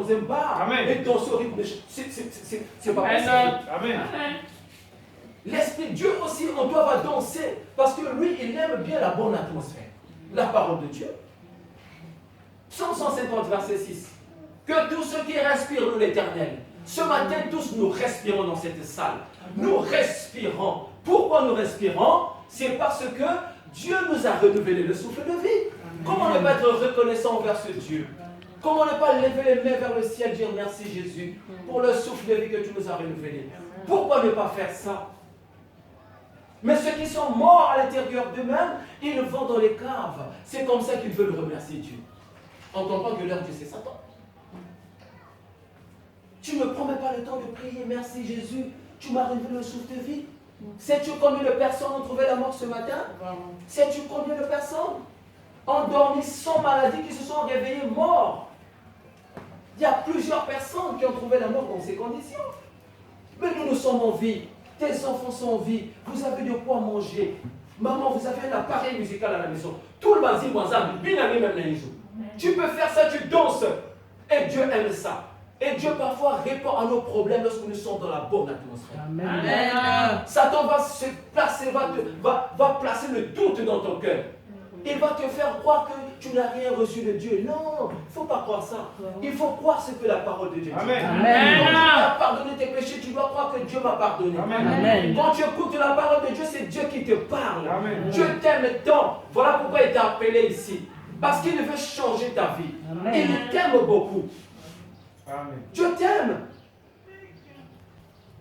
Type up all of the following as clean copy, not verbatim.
dans un bar Amen. et danser au rythme de c'est pas possible. Amen. L'Esprit Dieu aussi, on doit danser parce que lui, il aime bien la bonne atmosphère. La parole de Dieu. Psaume 150, verset 6. Que tous ceux qui respirent de l'Éternel, ce matin, tous nous respirons dans cette salle. Nous respirons. Pourquoi nous respirons? C'est parce que Dieu nous a renouvelé le souffle de vie. Comment ne pas être reconnaissant envers ce Dieu? Comment ne pas lever les mains vers le ciel et dire merci Jésus pour le souffle de vie que tu nous as renouvelé? Pourquoi ne pas faire ça? Mais ceux qui sont morts à l'intérieur d'eux-mêmes, ils vont dans les caves. C'est comme ça qu'ils veulent remercier Dieu. En tant que leur Dieu, c'est Satan. Tu ne prends même pas le temps de prier, merci Jésus, tu m'as renouvelé le souffle de vie. Sais-tu combien de personnes ont trouvé la mort ce matin? Sais-tu combien de personnes endormies sans maladie qui se sont réveillées morts? Il y a plusieurs personnes qui ont trouvé la mort dans ces conditions. Mais nous sommes en vie. Tes enfants sont en vie. Vous avez de quoi manger. Maman, vous avez un appareil musical à la maison. Tout le bazin, tu peux faire ça, tu danses. Et Dieu aime ça. Et Dieu parfois répond à nos problèmes lorsque nous sommes dans la bonne atmosphère. Amen. Satan va se placer, va placer le doute dans ton cœur. Il va te faire croire que tu n'as rien reçu de Dieu. Non, il ne faut pas croire ça. Il faut croire ce que la parole de Dieu dit. Amen. Quand Dieu t'a pardonné tes péchés, tu dois croire que Dieu m'a pardonné. Amen. Quand tu écoutes la parole de Dieu, c'est Dieu qui te parle. Amen. Dieu t'aime tant. Voilà pourquoi il t'a appelé ici. Parce qu'il veut changer ta vie. Amen. Il t'aime beaucoup. Amen. Dieu t'aime.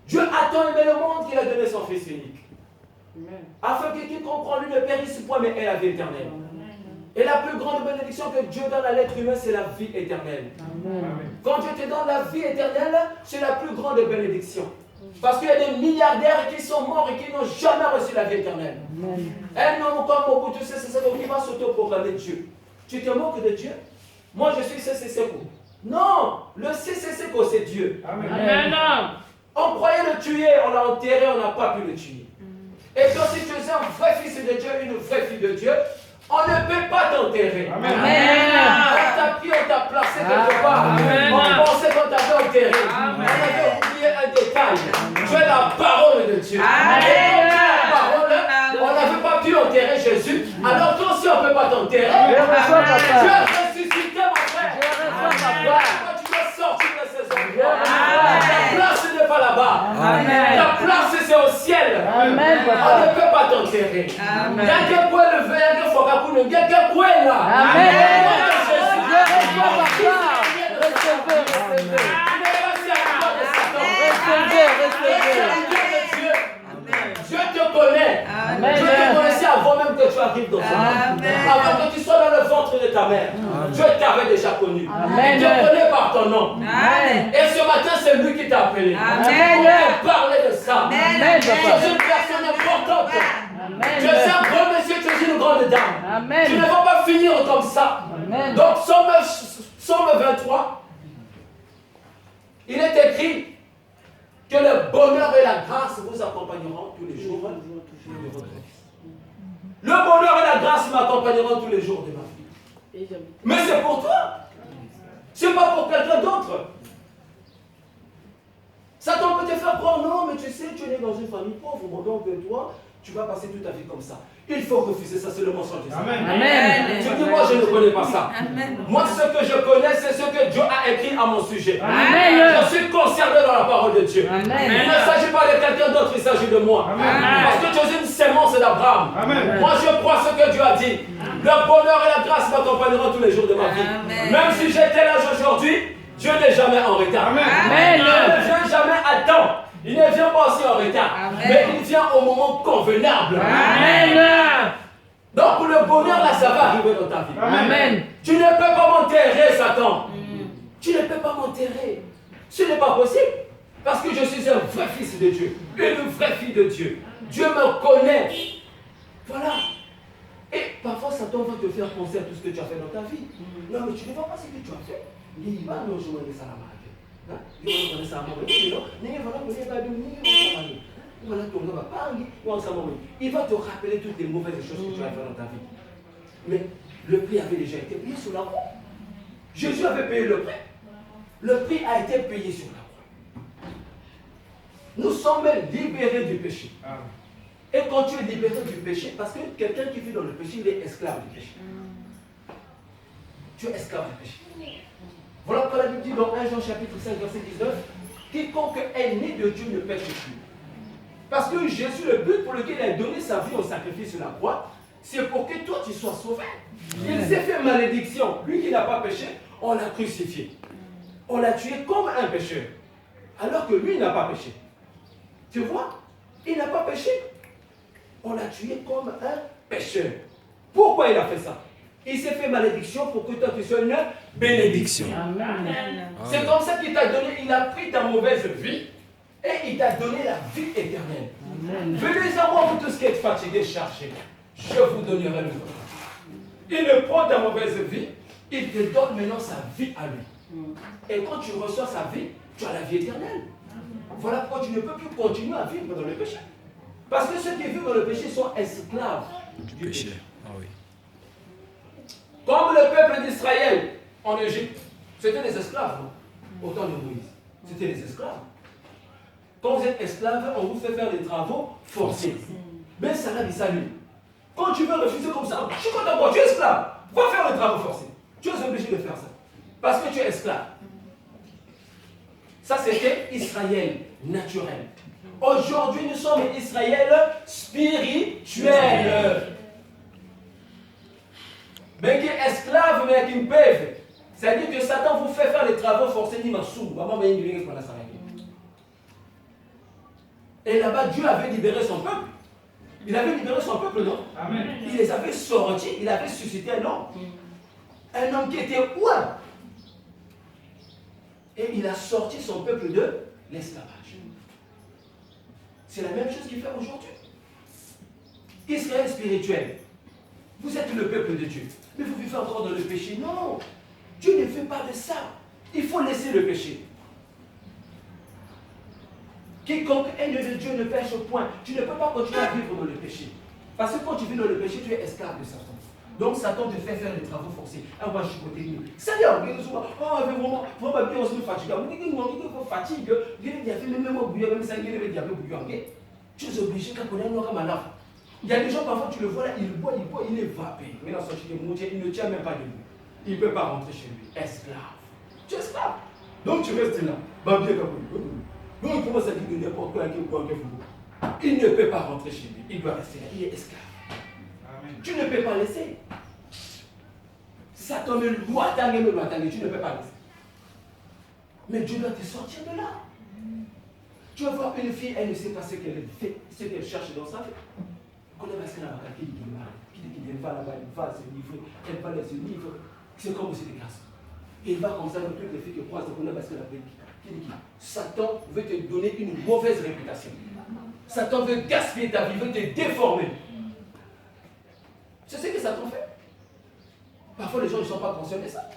Dieu a tant aimé le monde qu'il a donné son Fils unique. Afin que quiconque en lui ne périsse point, mais ait la vie éternelle. Et la plus grande bénédiction que Dieu donne à l'être humain, c'est la vie éternelle. Amen. Quand Dieu te donne la vie éternelle, c'est la plus grande bénédiction. Parce qu'il y a des milliardaires qui sont morts et qui n'ont jamais reçu la vie éternelle. Un homme comme Mobutu Sese Seko qui va s'auto-proclamer Dieu. Tu te moques de Dieu? Moi je suis Sese Seko. Non, le Sese Seko c'est Dieu. Amen. On croyait le tuer, on l'a enterré, on n'a pas pu le tuer. Et toi, si tu es un vrai fils de Dieu, une vraie fille de Dieu, on ne peut pas t'enterrer. Amen. On t'a pris, on t'a placé quelque part. Amen. On pensait qu'on t'avait enterré. Amen. On avait oublié un détail. Tu es la parole de Dieu. Amen. Et quand tu es la parole, on n'avait pas pu enterrer Jésus. Alors toi aussi, on ne peut pas t'enterrer. Je reçois, papa. Tu es ressuscité, mon frère. Je reçois, papa. Voilà, tu dois sortir de ces endroits. Ta place n'est pas là-bas. Amen. Ta place, c'est au ciel. Amen, On papa. ne peut pas t'enterrer. Amen. Quelqu'un peut le faire, quelqu'un faut qu'à quelqu'un peut là. Amen. Je Je reçois, papa. Recevez, recevez. Dieu te connaît. Amen. Dieu te connaissait avant même que tu arrives dans ce monde. Amen. Avant que tu sois dans le ventre de ta mère. Dieu t'avait déjà connu. Amen. Il te connaît par ton nom. Amen. Et ce matin, c'est lui qui t'a appelé. Amen. Pour te parler de ça. Amen, Tu papa. es une personne importante. Amen. Tu es un grand monsieur, tu es une grande dame. Amen. Tu ne vas pas finir comme ça. Amen. Donc, Psaume 23, il est écrit que le bonheur et la grâce vous accompagneront tous les jours de votre vie. Le bonheur et la grâce m'accompagneront tous les jours de ma vie. Mais c'est pour toi. C'est pas pour quelqu'un d'autre. Satan peut te faire croire, non, mais tu sais, tu es né dans une famille pauvre, donc toi, tu vas passer toute ta vie comme ça. Il faut refuser ça, c'est le mensonge de Satan. Amen. Amen. Tu dis, moi, je ne connais pas ça. Amen. Moi, ce que je connais, c'est ce que Dieu a écrit à mon sujet. Amen. Je suis concerné dans la parole de Dieu. Amen. Il ne s'agit pas de quelqu'un d'autre, il s'agit de moi. Amen. Parce que tu es une sémence d'Abraham. Amen. Moi, je crois ce que Dieu a dit. Le bonheur et la grâce m'accompagneront tous les jours de ma vie. Amen. Même si j'étais là aujourd'hui, Dieu n'est jamais en retard. Amen. Amen. Il ne vient jamais à temps. Il ne vient pas aussi en retard. Amen. Mais il vient au moment convenable. Amen. Donc le bonheur là, ça va arriver dans ta vie. Amen. Tu ne peux pas m'enterrer, Satan. Tu ne peux pas m'enterrer. Ce n'est pas possible. Parce que je suis un vrai fils de Dieu. Une vraie fille de Dieu. Dieu me connaît. Voilà. Et parfois, Satan va te faire penser à tout ce que tu as fait dans ta vie. Non, mais tu ne vois pas ce que tu as fait. Il va nous jouer ça la maladie. Il va te rappeler toutes les mauvaises choses que tu as fait dans ta vie. Mais le prix avait déjà été payé sur la croix. Jésus avait payé le prix. Le prix a été payé sur la croix. Nous sommes libérés du péché. Amen. Et quand tu es libéré du péché, parce que quelqu'un qui vit dans le péché, il est esclave du péché. Tu es esclave du péché. Voilà pourquoi la Bible dit dans 1 Jean chapitre 5, verset 19, quiconque est né de Dieu ne pêche plus. Parce que Jésus, le but pour lequel il a donné sa vie au sacrifice sur la croix, c'est pour que toi tu sois sauvé. Il s'est fait malédiction. Lui qui n'a pas péché, on l'a crucifié. On l'a tué comme un pécheur. Alors que lui n'a pas péché. Tu vois? Il n'a pas péché. On l'a tué comme un pécheur. Pourquoi il a fait ça? Il s'est fait malédiction pour que toi tu sois une bénédiction. Amen. C'est comme ça qu'il t'a donné, il a pris ta mauvaise vie et il t'a donné la vie éternelle. Amen. Venez à moi, vous tous qui êtes fatigués, chargés. Je vous donnerai le vôtre. Il ne prend ta mauvaise vie, il te donne maintenant sa vie à lui. Et quand tu reçois sa vie, tu as la vie éternelle. Voilà pourquoi tu ne peux plus continuer à vivre dans le péché. Parce que ceux qui vivent dans le péché sont esclaves du péché. Ah oui. Comme le peuple d'Israël en Égypte, c'était des esclaves, non? Au temps de Moïse. C'était des esclaves. Quand vous êtes esclave, on vous fait faire des travaux forcés. Mais ça l'a dit salut. Quand tu veux refuser comme ça, je suis content pour toi, tu es esclave. Va faire les travaux forcés. Tu es obligé de faire ça. Parce que tu es esclave. Ça, c'était Israël naturel. Aujourd'hui, nous sommes Israël spirituel. Mais qui est esclave, mais qui peuvent. C'est-à-dire que Satan vous fait faire les travaux forcés, ni massou. Et là-bas, Dieu avait libéré son peuple. Il avait libéré son peuple, non? Amen. Il les avait sortis, il avait suscité un homme. Un homme qui était ouin. Et il a sorti son peuple de l'esclavage. C'est la même chose qu'il fait aujourd'hui. Israël spirituel. Vous êtes le peuple de Dieu. Mais vous vivez encore dans le péché. Non. Dieu ne fait pas de ça. Il faut laisser le péché. Quiconque est né de Dieu ne pêche point. Tu ne peux pas continuer à vivre dans le péché. Parce que quand tu vis dans le péché, tu es esclave de Satan. Donc Satan te fait faire des travaux forcés. Ah, moi, je suis côté nu. Ça y est, vraiment, on se fatigue. On fatigue. Tu es obligé de connaître un malade. Il y a des gens, parfois, tu le vois là, il boit, il est vapé. Mais dans son il ne tient même pas debout. Il ne peut pas rentrer chez lui. Esclave. Tu es esclave. Donc tu restes là. Donc il commence à dire n'importe quoi, il ne peut pas rentrer chez lui. Il doit rester là. Il est esclave. Amen. Tu ne peux pas laisser. Satan me loitangue, tu ne peux pas laisser. Mais Dieu doit te sortir de là. Tu vas voir une fille, elle ne sait pas ce qu'elle fait, ce qu'elle cherche dans sa vie. Elle va là-bas, elle va se livrer, elle va se livrer. C'est comme c'est des garçons. Il va comme ça dans toutes les filles qui croisent qu'on a parce qu'elle a fait. Satan veut te donner une mauvaise réputation. Satan veut gaspiller ta vie, veut te déformer. C'est ce que Satan fait. Parfois les gens ne sont pas conscients de ça.